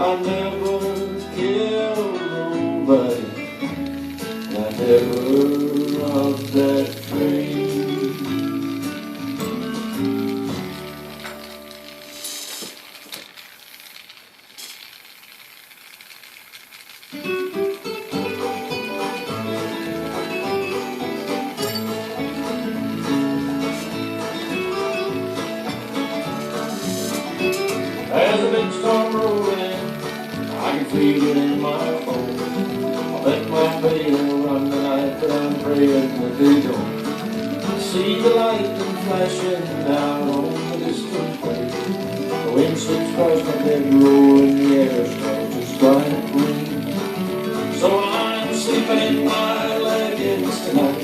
I never killed nobody, and I never robbed that train. As a big storm rolls in, I can feel it in my bones. I bet my baby will run tonight, but I'm praying that they don't. See the lightning flashing down on the distant way. The wind sweeps across my bedroll and the air starts to strike rain. So I'm sleeping in my leggings tonight.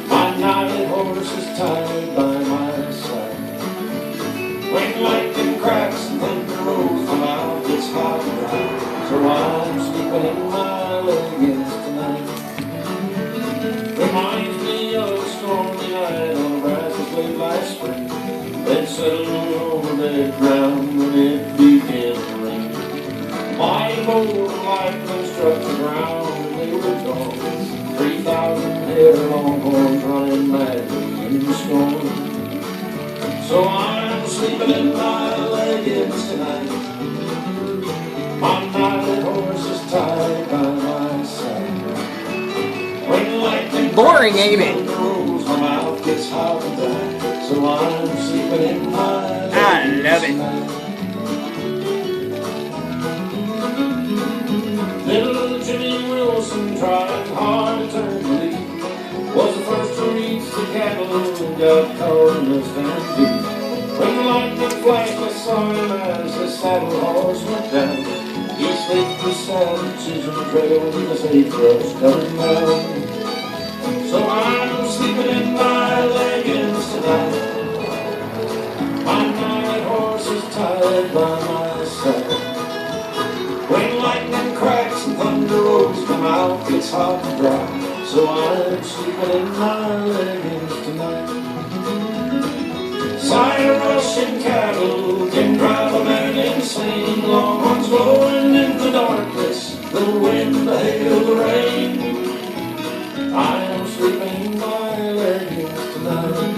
My night horse is tied by my side. When lightning cracks and thunder rolls, my mouth gets hot and dry. So I'm sleeping in my leggings tonight. Reminds me of a stormy night on a grassy late last spring. Then settled over the ground when it began to rain. Mighty bolt of lightning struck the ground and they were gone. 3,000 head of longhorns running madly in the storm. So I'm sleeping in my leggings tonight. My night horse is tied by my side. When lightning boring, ain't it? rolls, my mouth gets hot and dry. So I'm sleeping in my I love it. tonight. Little Jimmy Wilson trying hard to turn the lead. Was the first to reach the cattle and got caught in the stampede. When the lightning flashed, I saw him as the saddle horse went down. He slipped beside the chisel trail with a sagebrush coming down. So I'm sleeping in my leggings tonight. My night horse is tied by my side. When lightning cracks and thunder rolls, my mouth gets hot and dry. So I'm sleeping in my leggings tonight. Sire rushing cattle can drive a man insane. Longhorns blowing in the darkness, the wind, the hail, the rain. I am sleeping in my leggings tonight.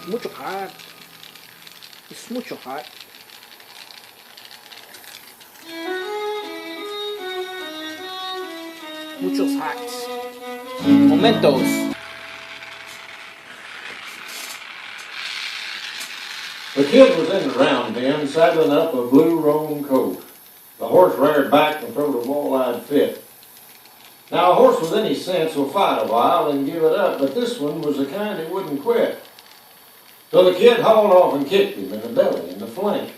Mucho hot. It's mucho hot. Muchos hats. Momentos. The kid was in the round pen, saddling up a blue roan coat. The horse reared back and throwed a wall-eyed fit. Now, a horse with any sense will fight a while and give it up, but this one was the kind that wouldn't quit. So the kid hauled off and kicked him in the belly and the flank.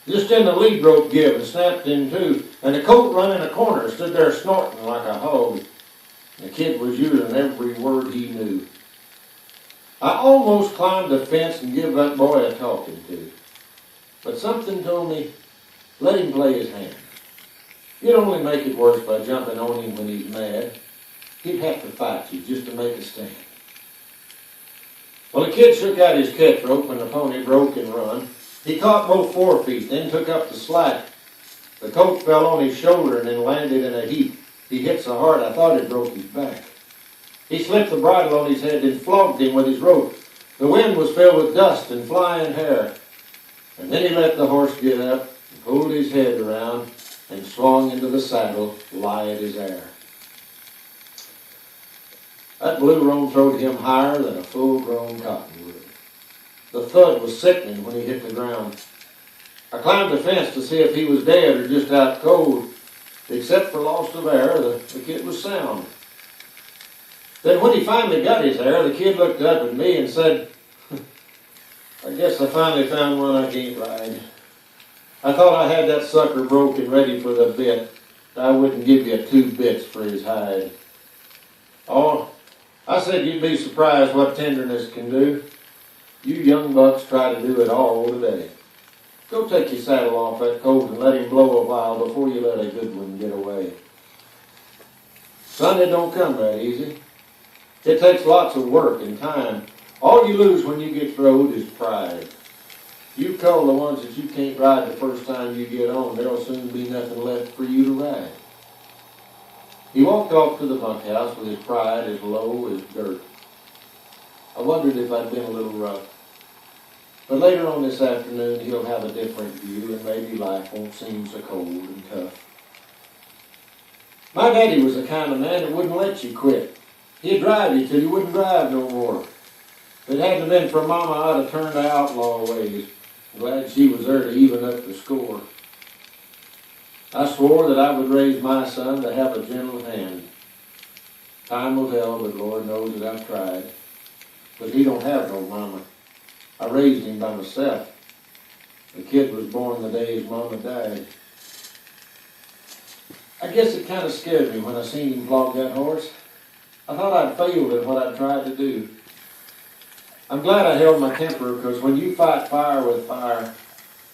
Just then the lead rope give and snapped in two, and the colt run in a corner, stood there snorting like a hog. The kid was using every word he knew. I almost climbed the fence and give that boy a talking to. But something told me, let him play his hand. You'd only make it worse by jumping on him when he's mad. He'd have to fight you just to make a stand. Well, the kid shook out his catch rope when the pony broke and run. He caught both forefeet, then took up the slack. The colt fell on his shoulder and then landed in a heap. He hit so hard I thought it broke his back. He slipped the bridle on his head and flogged him with his rope. The wind was filled with dust and flying hair. And then he let the horse get up and pulled his head around and swung into the saddle, light as air. That blue roan throwed him higher than a full-grown cottonwood. The thud was sickening when he hit the ground. I climbed the fence to see if he was dead or just out cold. Except for loss of air, the kid was sound. Then when he finally got his air, the kid looked up at me and said, I guess I finally found one I can't ride. I thought I had that sucker broken ready for the bit. I wouldn't give you 2 bits for his hide. Oh, I said you'd be surprised what tenderness can do. You young bucks try to do it all today. Go take your saddle off that colt and let him blow a while before you let a good one get away. Son, it don't come that easy. It takes lots of work and time. All you lose when you get throwed is pride. You call the ones that you can't ride the first time you get on, there'll soon be nothing left for you to ride. He walked off to the bunkhouse with his pride as low as dirt. I wondered if I'd been a little rough. But later on this afternoon, he'll have a different view, and maybe life won't seem so cold and tough. My daddy was the kind of man that wouldn't let you quit. He'd drive you till you wouldn't drive no more. If it hadn't been for Mama, I'd have turned to outlaw ways. Glad she was there to even up the score. I swore that I would raise my son to have a gentle hand. Time will tell, but Lord knows that I've tried. But he don't have no mama. I raised him by myself. The kid was born the day his mama died. I guess it kind of scared me when I seen him flog that horse. I thought I'd failed at what I tried to do. I'm glad I held my temper, because when you fight fire with fire,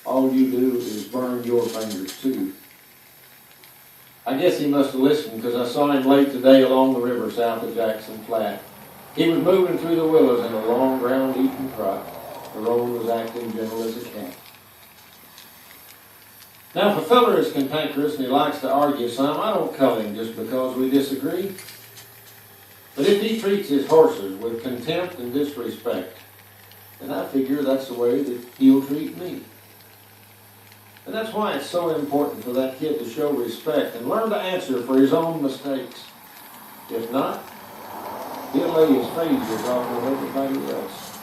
all you do is burn your fingers too. I guess he must have listened, because I saw him late today along the river south of Jackson Flat. He was moving through the willows in a long ground-eaten trot. The roan was acting gentle as a cat. Now, if a feller is cantankerous and he likes to argue some, I don't cull him just because we disagree. But if he treats his horses with contempt and disrespect, then I figure that's the way that he'll treat me. And that's why it's so important for that kid to show respect and learn to answer for his own mistakes. If not, he'll lay his failures off with everybody else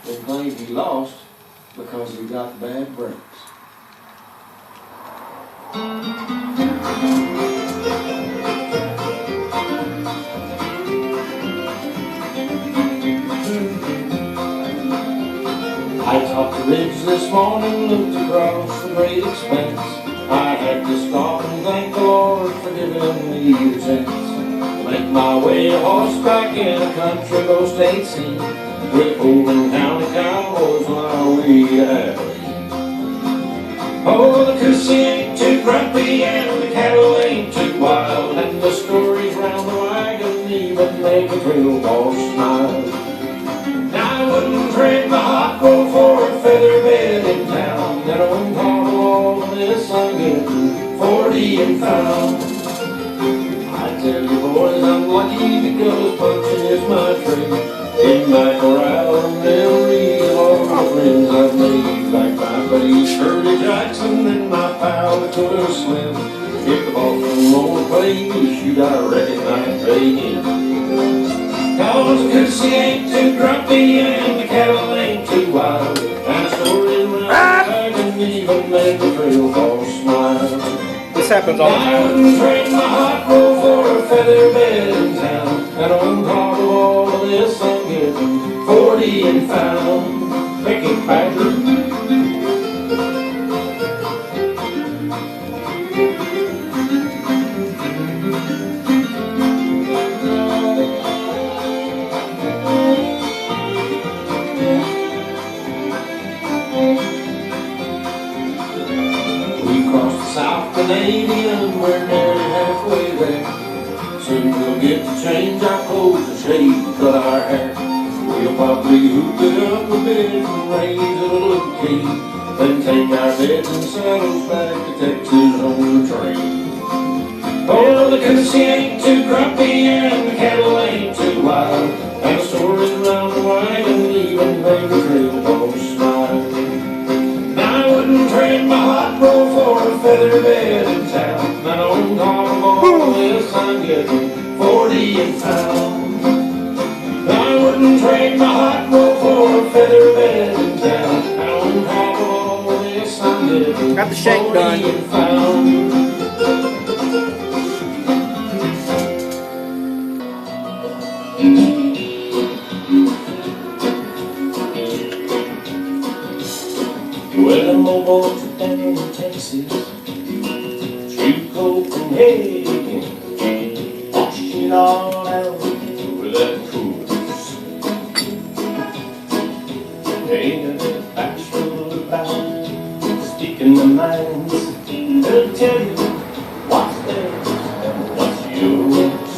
and claim he lost because he got bad brakes. I topped the ridge this morning, looked across the great expanse. I had to stop and thank the Lord for giving me a chance to make my way a horseback in a country most ain't seen, with Oldham County cowboys while we had a oh, the coos ain't too grumpy and the cattle ain't too wild, and the stories round the wagon even make a trail boss smile. Now I wouldn't trade my hot road for a feather bed in town, and I wouldn't talk all of this I'm getting 40 and found. I tell you boys, I'm lucky because punching is my trade. In my corral and memories of all my friends I've made, like my buddy Shirley Jackson and my pal Dakota Slim. If the Boston won't play me, shoot, I reckon I'd play him. Cause the coosie ain't too grumpy and the cattle ain't too wild, and the story around the wagon even made the trail fall smile. This happens all the time. I wouldn't trade my hot road for a feather bed in town, and on top of all of this I'm getting 40 and found. Pick it, Patrick. South Canadian, we're nearly halfway there. Soon we'll get to change our clothes and shave and cut our hair. We'll probably hoop it up a bit and raise a little key, then take our beds and saddles back to Texas on the train. Oh, the coosie ain't too grumpy and the cattle ain't too wild, and the stories around the wagon even make the trail boss smile. I wouldn't trade my hot road for a feather bed in town, and on top of all this I'm getting 40 and found. I wouldn't trade my hot road for a feather bed in town, and on top of all this I'm getting Got the shake 40 done. and found. Well, I'm over down in Texas, through Copenhagen, wash it all out with that cruise. Ain't a bachelor about speaking the minds. They'll tell you what's theirs and what's yours.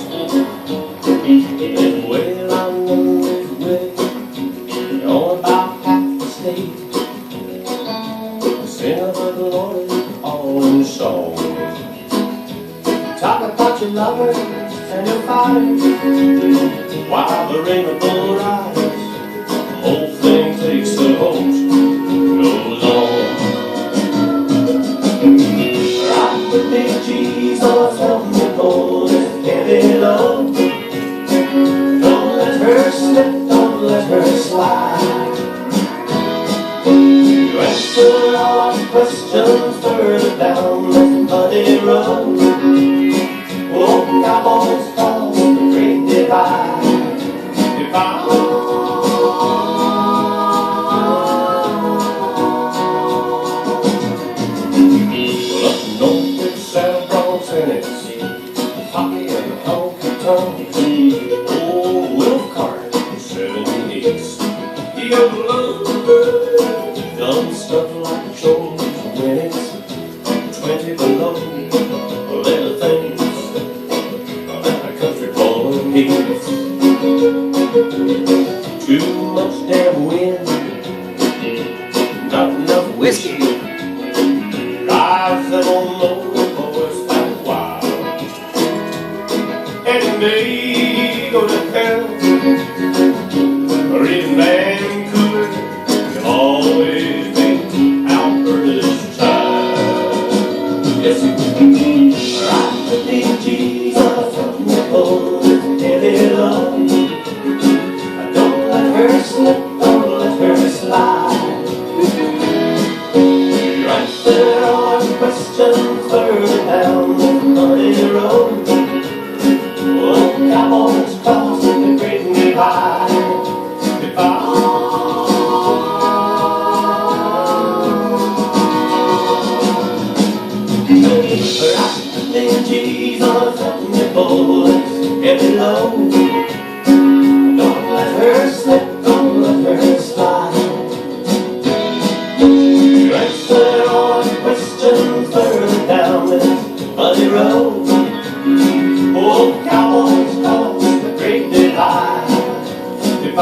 And well, I'm on this way, you're about half the state. the rainbow rise, the whole thing takes the host, goes on. Rock the big Jesus, help me pull this heavy load. Don't let her slip, don't let her slide. You answer all our questions further down this muddy road. Oh, cowboys cross the great divide. If I well, up north with Santa Bronx and it's hockey and honky tonk. Old Wolf Cart, 78. He got love, done stuff like chores when it's 20 below. Little things that a country boy needs. Too much damn wind, not enough whiskey. Drives them on low boys like wild. And they go to hell or even Vancouver. You'll always be Alberta's child. Yes, you rock the big Jesus from the boat, heavy love. Don't let her slip, don't let her slide. You answer all questions further down the muddy road. Oh, cowboys cross the great divide. If I rock the big Jesus from the boat, heavy load. Don't let her slip, don't let her slide. You answer all questions further down this muddy road. Oh, cowboys cross the great divide. If I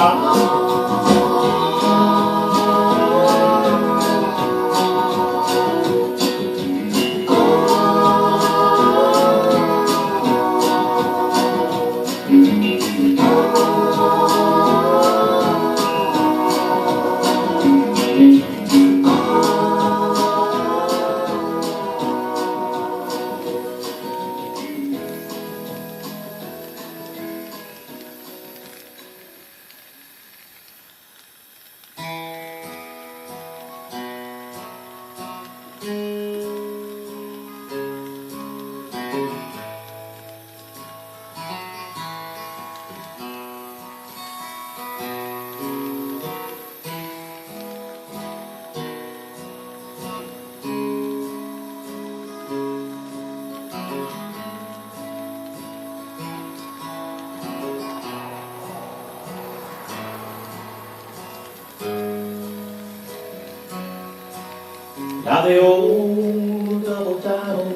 now the old double down,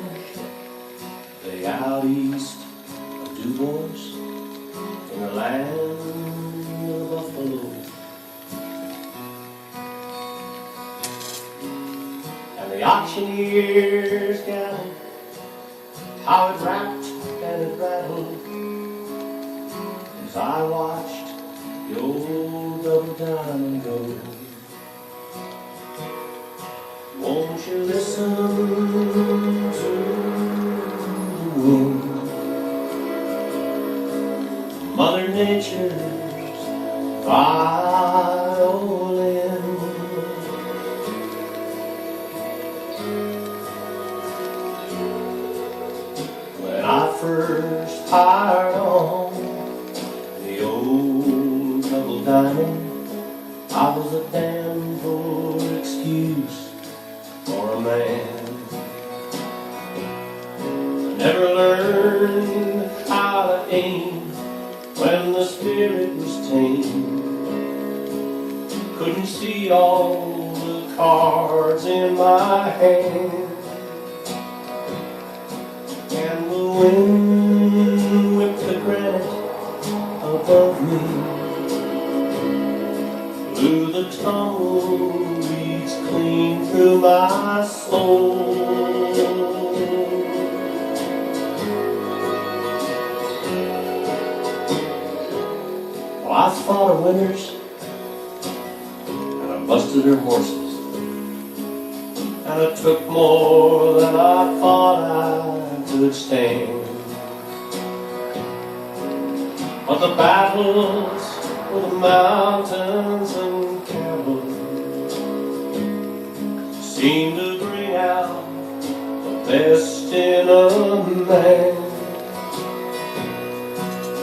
they out east of Du Bois in the land of Buffalo. And the auctioneers gathered how it rapped and it rattled as I watched the old double down go. Won't you listen to the wind, Mother Nature's violin? When I first hired on the old double diamond, I was a damn poor excuse for a man. Never learned how to aim when the spirit was tame. Couldn't see all the cards in my hand. And the wind whipped the granite above me, blew the tumbleweeds clean through my soul. Oh, I fought her winners, and I busted her horses, and it took more than I thought I could stand. But the battles were the mountains and cattle seem to bring out the best in a man.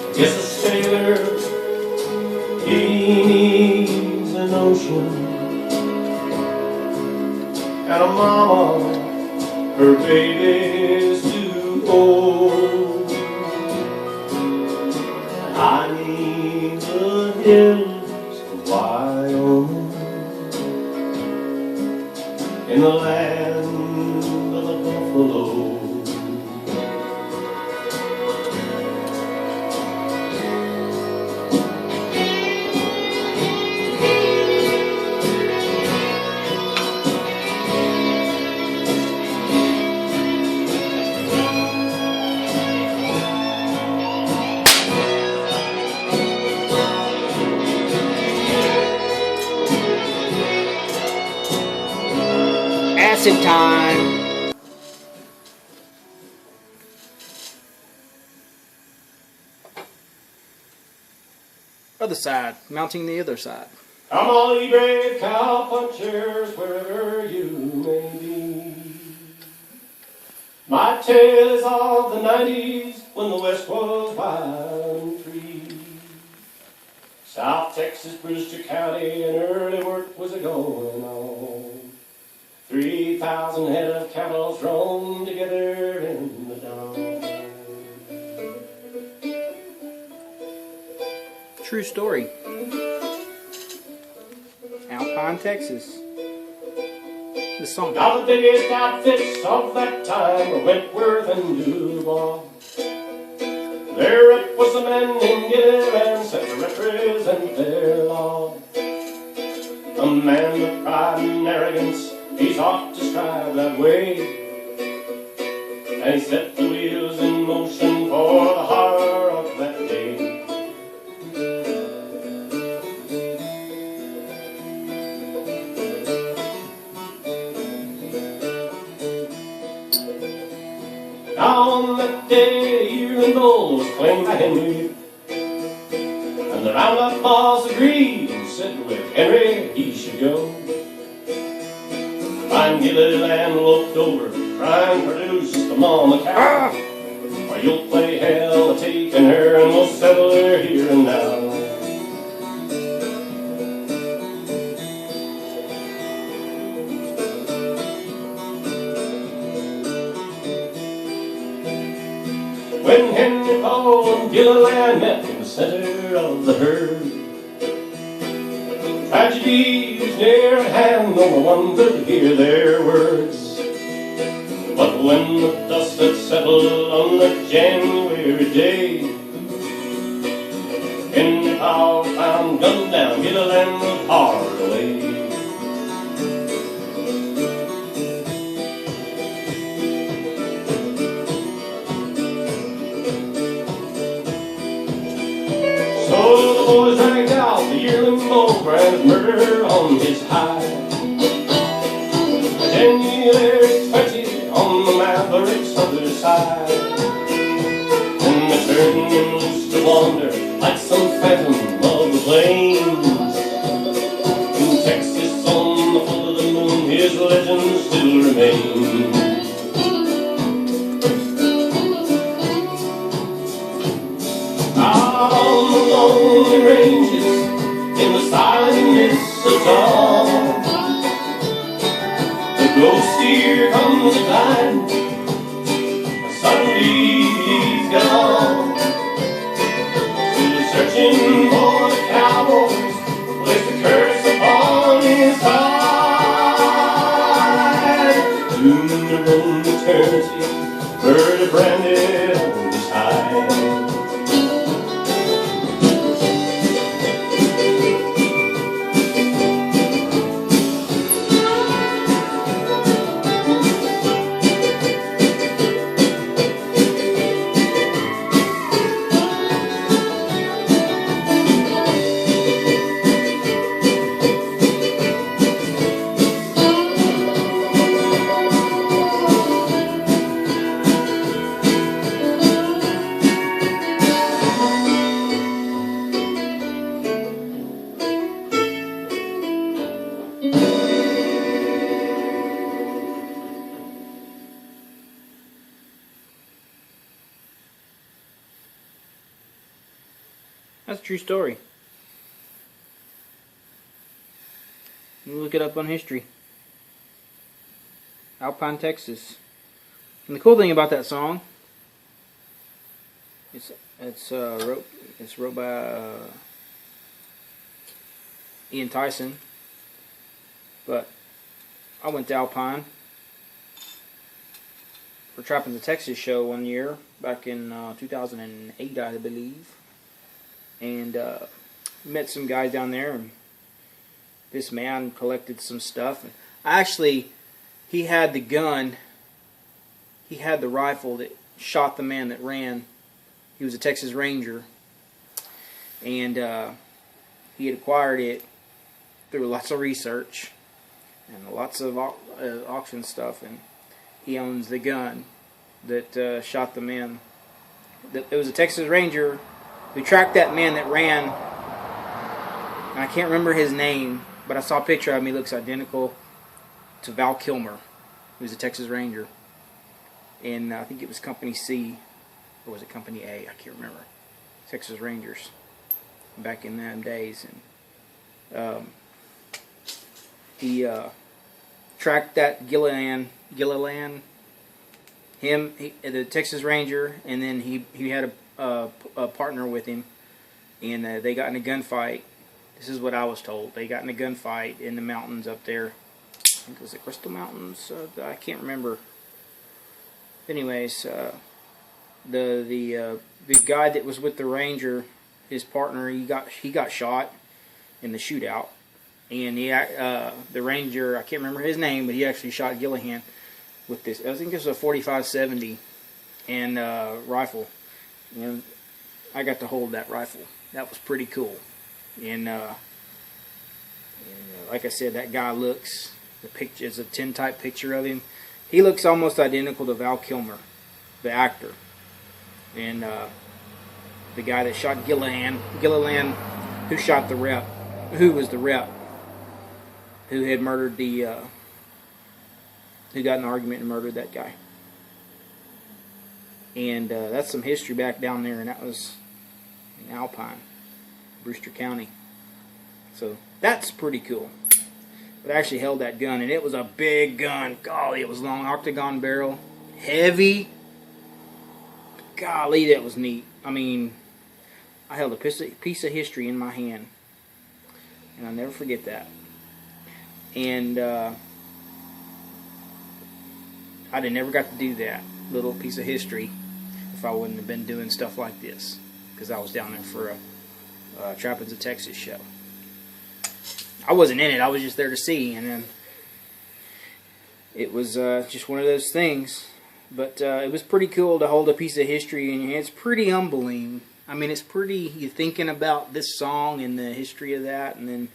I guess a sailor, he needs an ocean, and a mama, her baby's too old. And I need the hills of Wyoming in the land of the buffalo. Acid time. Other side. Mounting the other side. Come all ye brave cowpunchers, wherever you may be. My tale is of the 90s, when the West was wild and free. South Texas, Brewster County, and early work was a-going on. 3,000 head of cattle thrown together in the dawn. True story. Alpine, Texas. The song. Now the biggest outfits of that time were Wentworth and Dubois. Their rep was a man named Gillivan, set to represent their law. A man of pride and arrogance, he's oft described that way. And he set the wheels in motion for the horror of that day. Now on that day, a year and old was claimed by Henry, and the roundup boss agreed and said with Henry he should go. Find Gilliland looked over, try and produce the mama cow, or you'll play hell a taking her, and we'll settle her here and now. When Henry Paul and Gilliland met in the center of the herd, tragedy was near at hand, no one could hear their words. But when the dust had settled on the January day, Henry Powell found gunned down, Gilliland was hard away. So the boys dragged out the yearling bull, branded murder on his hide. A 10-year expected on the Maverick's other side. And they turned him loose to wander like some phantom of the plains. In Texas on the full of the moon, his legend still remains. Out on the lonely ranges, in the silent mist of dawn, the ghost steer comes at suddenly he's gone. Still searching for the cowboy That's a true story. You look it up on history. Alpine, Texas. And the cool thing about that song, it's wrote by Ian Tyson. But I went to Alpine for Trapping the Texas show one year back in 2008, I believe, and met some guys down there. And this man collected some stuff. And he had the gun. He had the rifle that shot the man that ran. He was a Texas Ranger, and he had acquired it through lots of research and lots of auction stuff, and he owns the gun that shot the man. It was a Texas Ranger who tracked that man that ran, and I can't remember his name, but I saw a picture of him. He looks identical to Val Kilmer, who was a Texas Ranger, and I think it was Company C, or was it Company A? I can't remember. Texas Rangers back in them days, and he tracked that Gilliland, the Texas Ranger, and then he had a partner with him, and they got in a gunfight. This is what I was told. They got in a gunfight in the mountains up there. I think it was the Crystal Mountains. I can't remember. Anyways, the guy that was with the Ranger, his partner, he got shot in the shootout. And the Ranger, I can't remember his name, but he actually shot Gillihan with this. I think it was a 45-70 and rifle. And I got to hold that rifle. That was pretty cool. And like I said, that guy looks, the picture is a tintype picture of him. He looks almost identical to Val Kilmer, the actor. And the guy that shot Gilliland, who shot the rep, who was the rep, who had murdered who got in an argument and murdered that guy. And that's some history back down there, and that was in Alpine, Brewster County. So that's pretty cool. But I actually held that gun, and it was a big gun. Golly, it was long, octagon barrel, heavy. Golly, that was neat. I mean, I held a piece of history in my hand, and I'll never forget that. And I'd have never got to do that little piece of history if I wouldn't have been doing stuff like this, because I was down there for a Trapping the Texas show. I wasn't in it. I was just there to see, and then it was just one of those things. But it was pretty cool to hold a piece of history in your hand. It's pretty humbling. I mean, it's pretty, you're thinking about this song and the history of that, and then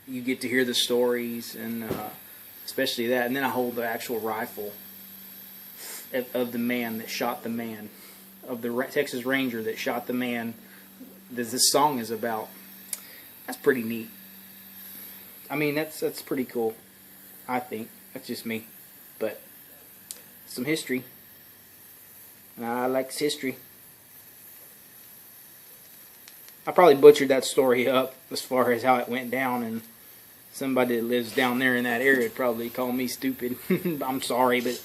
you get to hear the stories, and especially that. And then I hold the actual rifle of the man that shot the man, of the Texas Ranger that shot the man that this song is about. That's pretty neat. I mean, that's pretty cool, I think. That's just me. But some history. And I like this history. I probably butchered that story up as far as how it went down, and somebody that lives down there in that area would probably call me stupid. I'm sorry, but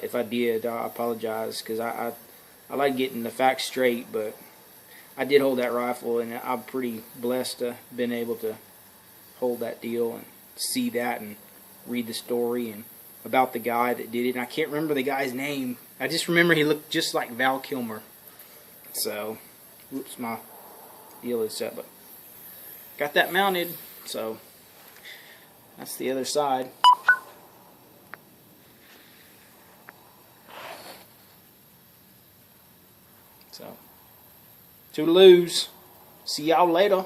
if I did, I apologize, because I like getting the facts straight. But I did hold that rifle, and I'm pretty blessed to have been able to hold that deal and see that and read the story and about the guy that did it. And I can't remember the guy's name. I just remember he looked just like Val Kilmer. So, whoops, my deal is set, but got that mounted. So that's the other side. So, toodaloos. See y'all later.